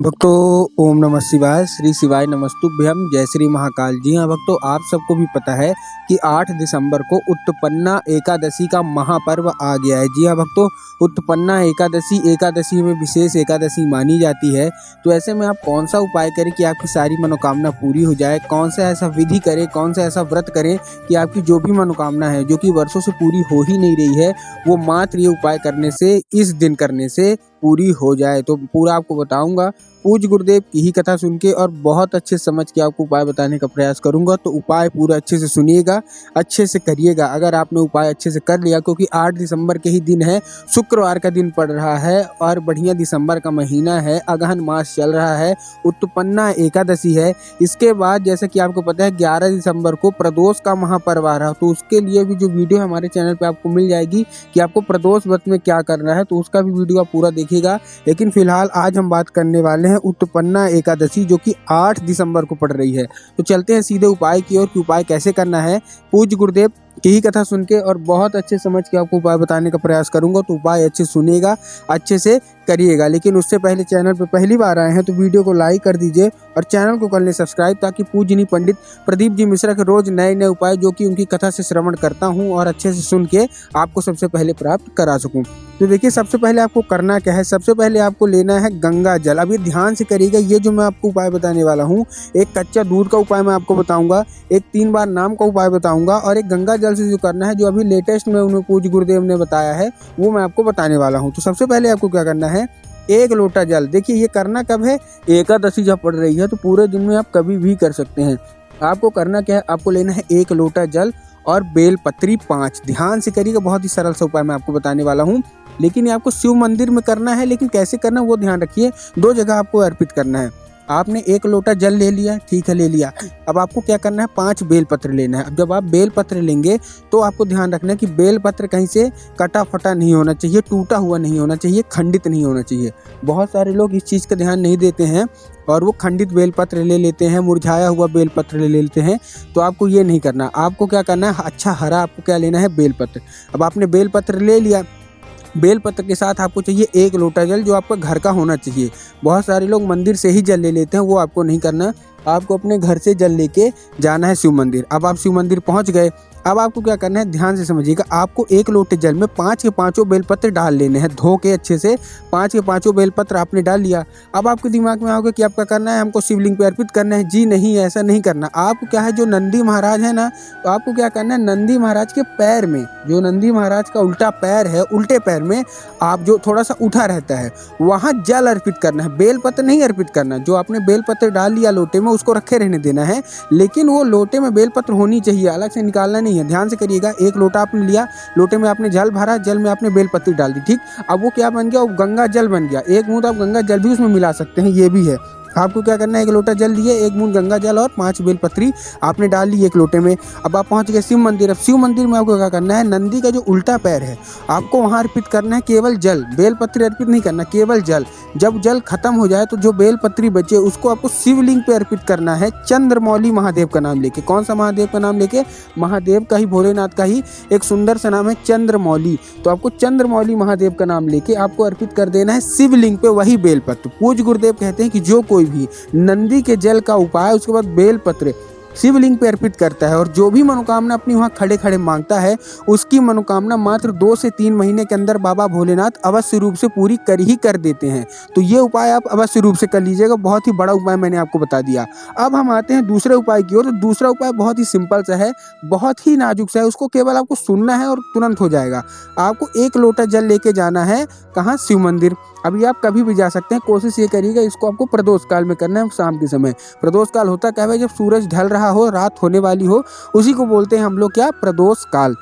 भक्तों, ओम नमः शिवाय। श्री शिवाय नमस्तुभ्यम। जय श्री महाकाल। जी हाँ भक्तों, आप सबको भी पता है कि 8 दिसंबर को उत्पन्ना एकादशी का महापर्व आ गया है। जी हाँ भक्तों, उत्पन्ना एकादशी में विशेष एकादशी मानी जाती है। तो ऐसे में आप कौन सा उपाय करें कि आपकी सारी मनोकामना पूरी हो जाए, कौन सा ऐसा विधि करें, कौन सा ऐसा व्रत करें कि आपकी जो भी मनोकामना है, जो कि वर्षों से पूरी हो ही नहीं रही है, वो मात्र ये उपाय करने से, इस दिन करने से पूरी हो जाए। तो पूरा आपको बताऊंगा। पूज्य गुरुदेव की ही कथा सुन के और बहुत अच्छे समझ के आपको उपाय बताने का प्रयास करूंगा। तो उपाय पूरा अच्छे से सुनिएगा, अच्छे से करिएगा। अगर आपने उपाय अच्छे से कर लिया, क्योंकि 8 दिसंबर के ही दिन है, शुक्रवार का दिन पड़ रहा है और बढ़िया दिसंबर का महीना है, अगहन मास चल रहा है, उत्पन्ना एकादशी है। इसके बाद जैसा कि आपको पता है 11 दिसंबर को प्रदोष का महापर्व आ रहा है। तो उसके लिए भी जो वीडियो हमारे चैनल पे आपको मिल जाएगी कि आपको प्रदोष व्रत में क्या करना है, तो उसका भी वीडियो आप पूरा देखिएगा। लेकिन फिलहाल आज हम बात करने वाले हैं उत्पन्ना एकादशी, जो कि 8 दिसंबर को पड़ रही है। तो चलते हैं सीधे उपाय की ओर कि उपाय कैसे करना है। पूज्य गुरुदेव की ही कथा सुन के और बहुत अच्छे समझ के आपको उपाय बताने का प्रयास करूंगा। तो उपाय अच्छे सुनिएगा, अच्छे से करिएगा। लेकिन उससे पहले चैनल पर पहली बार आए हैं तो वीडियो को लाइक कर दीजिए और चैनल को कर लें सब्सक्राइब, ताकि पूजनीय पंडित प्रदीप जी मिश्रा के रोज नए नए उपाय जो कि उनकी कथा से श्रवण करता हूं और अच्छे से सुन के आपको सबसे पहले प्राप्त करा सकूं। तो देखिए, सबसे पहले आपको करना क्या है। सबसे पहले आपको लेना है गंगा जल। अब ये ध्यान से करिएगा, ये जो मैं आपको उपाय बताने वाला हूँ, एक कच्चा दूध का उपाय मैं आपको बताऊंगा, एक 3 बार नाम का उपाय बताऊंगा और एक गंगा जल से जो करना है, जो अभी लेटेस्ट में उन्हें पूज्य गुरुदेव ने बताया है, वो मैं आपको बताने वाला हूँ। तो सबसे पहले आपको क्या करना है, 1 लोटा जल। देखिए, ये करना कब है, एकादशी जब पड़ रही है, तो पूरे दिन में आप कभी भी कर सकते हैं। आपको करना क्या है, आपको लेना है 1 लोटा जल और बेलपत्री 5। ध्यान से करिएगा, बहुत ही सरल सा उपाय मैं आपको बताने वाला हूँ। लेकिन ये आपको शिव मंदिर में करना है, लेकिन कैसे करना है वो ध्यान रखिए। 2 जगह आपको अर्पित करना है। आपने 1 लोटा जल ले लिया, ठीक है, ले लिया। अब आपको क्या करना है, 5 बेलपत्र लेना है। अब जब आप बेलपत्र लेंगे तो आपको ध्यान रखना है कि बेलपत्र कहीं से कटा फटा नहीं होना चाहिए, टूटा हुआ नहीं होना चाहिए, खंडित नहीं होना चाहिए। बहुत सारे लोग इस चीज़ का ध्यान नहीं देते हैं और वो खंडित बेलपत्र ले लेते हैं, मुरझाया हुआ बेलपत्र ले लेते हैं। तो आपको ये नहीं करना। आपको क्या करना है, अच्छा हरा आपको क्या लेना है, बेलपत्र। अब आपने बेलपत्र ले लिया, बेलपत्र के साथ आपको चाहिए 1 लोटा जल, जो आपका घर का होना चाहिए। बहुत सारे लोग मंदिर से ही जल ले लेते हैं, वो आपको नहीं करना। आपको अपने घर से जल लेके जाना है शिव मंदिर। अब आप शिव मंदिर पहुंच गए। अब आपको क्या करना है, ध्यान से समझिएगा। आपको 1 लोटे जल में 5 के 5 बेलपत्र डाल लेने हैं, धो के अच्छे से 5 के 5 बेलपत्र आपने डाल लिया। अब आपके दिमाग में आओगे कि आपका करना है, हमको शिवलिंग पे अर्पित करना है। जी नहीं, ऐसा नहीं करना। आपको क्या है, जो नंदी महाराज है ना, तो आपको क्या करना है, नंदी महाराज के पैर में, जो नंदी महाराज का उल्टा पैर है, उल्टे पैर में आप जो थोड़ा सा उठा रहता है, वहाँ जल अर्पित करना है, बेलपत्र नहीं अर्पित करना। जो आपने बेलपत्र डाल लिया लोटे में, उसको रखे रहने देना है, लेकिन वो लोटे में बेलपत्र होनी चाहिए, अलग से निकालना नहीं है। ध्यान से करिएगा। 1 लोटा आपने लिया, लोटे में आपने जल भरा, जल में आपने बेलपत्री डाल दी, ठीक। अब वो क्या बन गया, वो गंगा जल बन गया। 1 बूंद आप गंगा जल भी उसमें मिला सकते हैं, ये भी है। आपको क्या करना है, 1 लोटा जल लिए, 1 बूंद गंगा जल और 5 बेलपत्री आपने डाल ली 1 लोटे में। अब आप पहुंच गए शिव मंदिर। अब शिव मंदिर में आपको क्या करना है, नंदी का जो उल्टा पैर है, आपको वहां अर्पित करना है केवल जल, बेलपत्री अर्पित नहीं करना, केवल जल। जब जल खत्म हो जाए तो जो बेलपत्री बचे उसको आपको शिवलिंग पे अर्पित करना है, चंद्रमौली महादेव का नाम लेके। कौन सा महादेव का नाम लेके, महादेव का ही, भोलेनाथ का ही एक सुंदर सा नाम है चंद्रमौली। तो आपको चंद्रमौली महादेव का नाम लेके आपको अर्पित कर देना है शिवलिंग पे वही बेलपत्र। पूज्य गुरुदेव कहते हैं कि जो कोई भी नंदी के जल का उपाय, उसके बाद बेलपत्र शिवलिंग पे अर्पित करता है और जो भी मनोकामना अपनी वहाँ खड़े खड़े मांगता है, उसकी मनोकामना मात्र 2 से 3 महीने के अंदर बाबा भोलेनाथ अवश्य रूप से पूरी कर ही कर देते हैं। तो ये उपाय आप अवश्य रूप से कर लीजिएगा। बहुत ही बड़ा उपाय मैंने आपको बता दिया। अब हम आते हैं दूसरे उपाय की ओर। तो दूसरा उपाय बहुत ही सिंपल सा है, बहुत ही नाजुक सा है। उसको केवल आपको सुनना है और तुरंत हो जाएगा। आपको 1 लोटा जल लेके जाना है, कहाँ, शिव मंदिर। अभी आप कभी भी जा सकते हैं। कोशिश ये करिएगा, इसको आपको प्रदोष काल में करना है, शाम के समय। प्रदोष काल होता क्या है, जब सूरज ढल रहा हो, रात होने वाली हो, उसी को बोलते हैं हम लोग क्या, प्रदोष काल।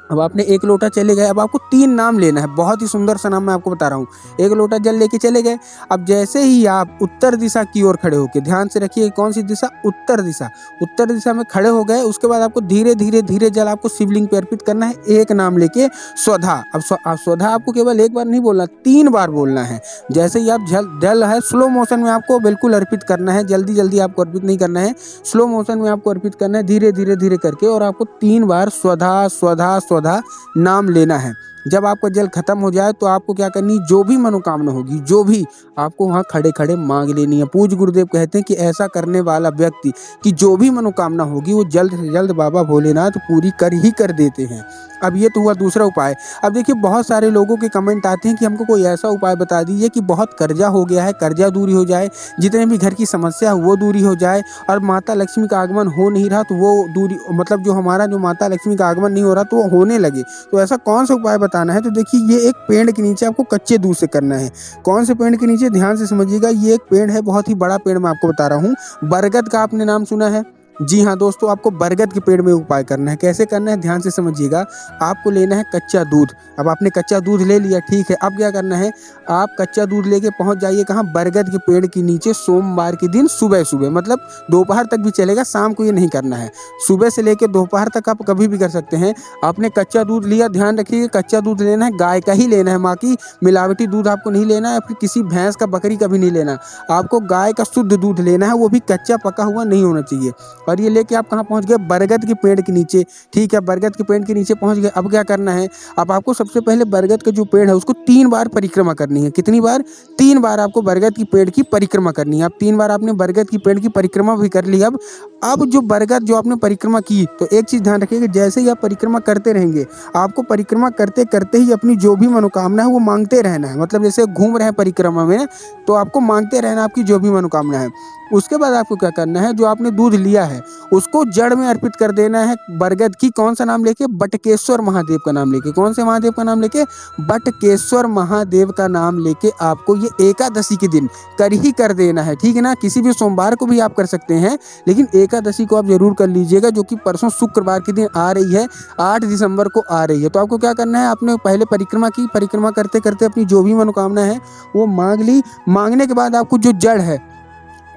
अब आपने 1 लोटा चले गए। अब आपको 3 नाम लेना है, बहुत ही सुंदर सा नाम मैं आपको बता रहा हूँ। 1 लोटा जल लेके चले गए। अब जैसे ही आप उत्तर दिशा की ओर खड़े होके, ध्यान से रखिए कौन सी दिशा, उत्तर दिशा। उत्तर दिशा में खड़े हो गए, उसके बाद आपको धीरे धीरे धीरे जल आपको शिवलिंग पे अर्पित करना है, एक नाम लेके, स्वधा। अब स्वधा आपको केवल 1 बार नहीं बोलना, 3 बार बोलना है। जैसे ही आप जल है, स्लो मोशन में आपको बिल्कुल अर्पित करना है, जल्दी जल्दी आपको अर्पित नहीं करना है, स्लो मोशन में आपको अर्पित करना है, धीरे धीरे धीरे करके। और आपको 3 बार स्वधा स्वधा स्वधा नाम लेना है। जब आपका जल खत्म हो जाए तो आपको क्या करनी, जो भी मनोकामना होगी, जो भी आपको वहाँ खड़े खड़े मांग लेनी है। पूज्य गुरुदेव कहते हैं कि ऐसा करने वाला व्यक्ति की जो भी मनोकामना होगी वो जल्द से जल्द बाबा भोलेनाथ पूरी कर ही कर देते हैं। अब ये तो हुआ दूसरा उपाय। अब देखिए बहुत सारे लोगों के कमेंट आते हैं कि हमको कोई ऐसा उपाय बता दीजिए कि बहुत कर्जा हो गया है, कर्जा दूरी हो जाए, जितने भी घर की समस्या है वो दूरी हो जाए, और माता लक्ष्मी का आगमन हो नहीं रहा तो वो दूरी, मतलब जो हमारा जो माता लक्ष्मी का आगमन नहीं हो रहा तो वो होने लगे। तो ऐसा कौन सा उपाय बताना है? तो देखिए ये एक पेड़ के नीचे आपको कच्चे दूध से करना है। कौन से पेड़ के नीचे, ध्यान से समझिएगा। ये एक पेड़ है, बहुत ही बड़ा पेड़ मैं आपको बता रहा हूँ। बरगद का आपने नाम सुना है? जी हाँ दोस्तों, आपको बरगद के पेड़ में उपाय करना है। कैसे करना है ध्यान से समझिएगा। आपको लेना है कच्चा दूध। अब आपने कच्चा दूध ले लिया, ठीक है। अब क्या करना है, आप कच्चा दूध लेके पहुंच जाइए कहाँ, बरगद के पेड़ के नीचे सोमवार के दिन सुबह सुबह, मतलब दोपहर तक भी चलेगा, शाम को ये नहीं करना है। सुबह से लेकर दोपहर तक आप कभी भी कर सकते हैं। आपने कच्चा दूध लिया, ध्यान रखिए कच्चा दूध लेना है, गाय का ही लेना है, माँ की मिलावटी दूध आपको नहीं लेना है, या फिर किसी भैंस का बकरी का भी नहीं लेना। आपको गाय का शुद्ध दूध लेना है, वो भी कच्चा पका हुआ नहीं होना चाहिए। और ये लेके आप कहाँ पहुँच गए, बरगद के पेड़ के नीचे, ठीक है। बरगद के पेड़ के नीचे पहुँच गए। अब क्या करना है, अब आपको सबसे पहले बरगद का जो पेड़ है उसको 3 बार परिक्रमा करनी है। कितनी बार? 3 बार आपको बरगद की पेड़ की परिक्रमा करनी है। अब 3 बार आपने बरगद की पेड़ की परिक्रमा भी कर ली। अब जो बरगद जो आपने परिक्रमा की, तो एक चीज़ ध्यान रखिएगा, जैसे ही आप परिक्रमा करते रहेंगे, आपको परिक्रमा करते करते ही अपनी जो भी मनोकामना है वो मांगते रहना है। मतलब जैसे घूम रहे हैं परिक्रमा में, तो आपको मांगते रहना आपकी जो भी मनोकामना है। उसके बाद आपको क्या करना है, जो आपने दूध लिया है उसको जड़ में अर्पित कर देना है बरगद की। कौन सा नाम लेके? बटकेश्वर महादेव का नाम लेके। कौन से महादेव का नाम लेके? बटकेश्वर महादेव का नाम लेके आपको ये एकादशी के दिन कर ही कर देना है, ठीक है ना। किसी भी सोमवार को भी आप कर सकते हैं, लेकिन एकादशी को आप जरूर कर लीजिएगा, जो कि परसों शुक्रवार के दिन आ रही है, 8 दिसंबर को आ रही है। तो आपको क्या करना है, आपने पहले परिक्रमा की, परिक्रमा करते करते अपनी जो भी मनोकामना है वो मांग ली। मांगने के बाद आपको जो जड़ है,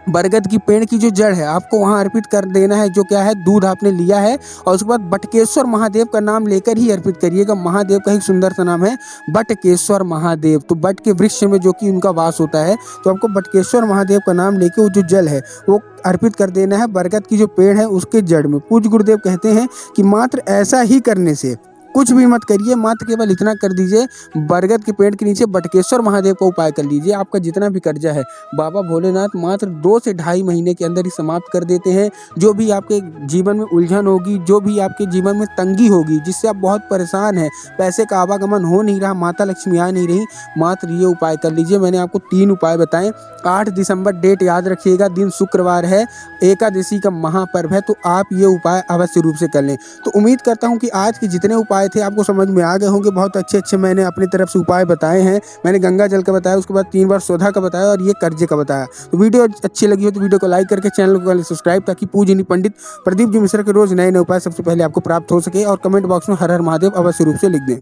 बरगद की पेड़ की जो जड़ है, आपको वहाँ अर्पित कर देना है। जो क्या है, दूध आपने लिया है, और उसके बाद बटकेश्वर महादेव का नाम लेकर ही अर्पित करिएगा। महादेव का एक सुंदर सा नाम है बटकेश्वर महादेव। तो बट के वृक्ष में जो कि उनका वास होता है, तो आपको बटकेश्वर महादेव का नाम लेके वो जो जल है वो अर्पित कर देना है बरगद की जो पेड़ है उसके जड़ में। पूज्य गुरुदेव कहते हैं कि मात्र ऐसा ही करने से, कुछ भी मत करिए, मात्र केवल इतना कर दीजिए, बरगद के पेड़ के नीचे बटकेश्वर महादेव का उपाय कर लीजिए। आपका जितना भी कर्जा है बाबा भोलेनाथ मात्र 2 से ढाई महीने के अंदर ही समाप्त कर देते हैं। जो भी आपके जीवन में उलझन होगी, जो भी आपके जीवन में तंगी होगी, जिससे आप बहुत परेशान हैं, पैसे का आवागमन हो नहीं रहा, माता लक्ष्मी आ नहीं रही, मात्र ये उपाय कर लीजिए। मैंने आपको 3 उपाय बताएं। 8 दिसंबर डेट याद रखिएगा, दिन शुक्रवार है, एकादशी का महापर्व है, तो आप ये उपाय अवश्य रूप से कर लें। तो उम्मीद करता हूँ कि आज के जितने उपाय थे आपको समझ में आ गए होंगे। बहुत अच्छे मैंने अपनी तरफ से उपाय बताए हैं। मैंने गंगा जल का बताया, उसके बाद 3 बार सौधा का बताया, और ये कर्जे का बताया। तो वीडियो अच्छी लगी हो तो वीडियो को लाइक करके चैनल को सब्सक्राइब, ताकि पूजनीय पंडित प्रदीप जी मिश्रा के रोज नए नए उपाय सबसे पहले आपको प्राप्त हो सके। और कमेंट बॉक्स में हर हर महादेव अवश्य रूप से लिख दें।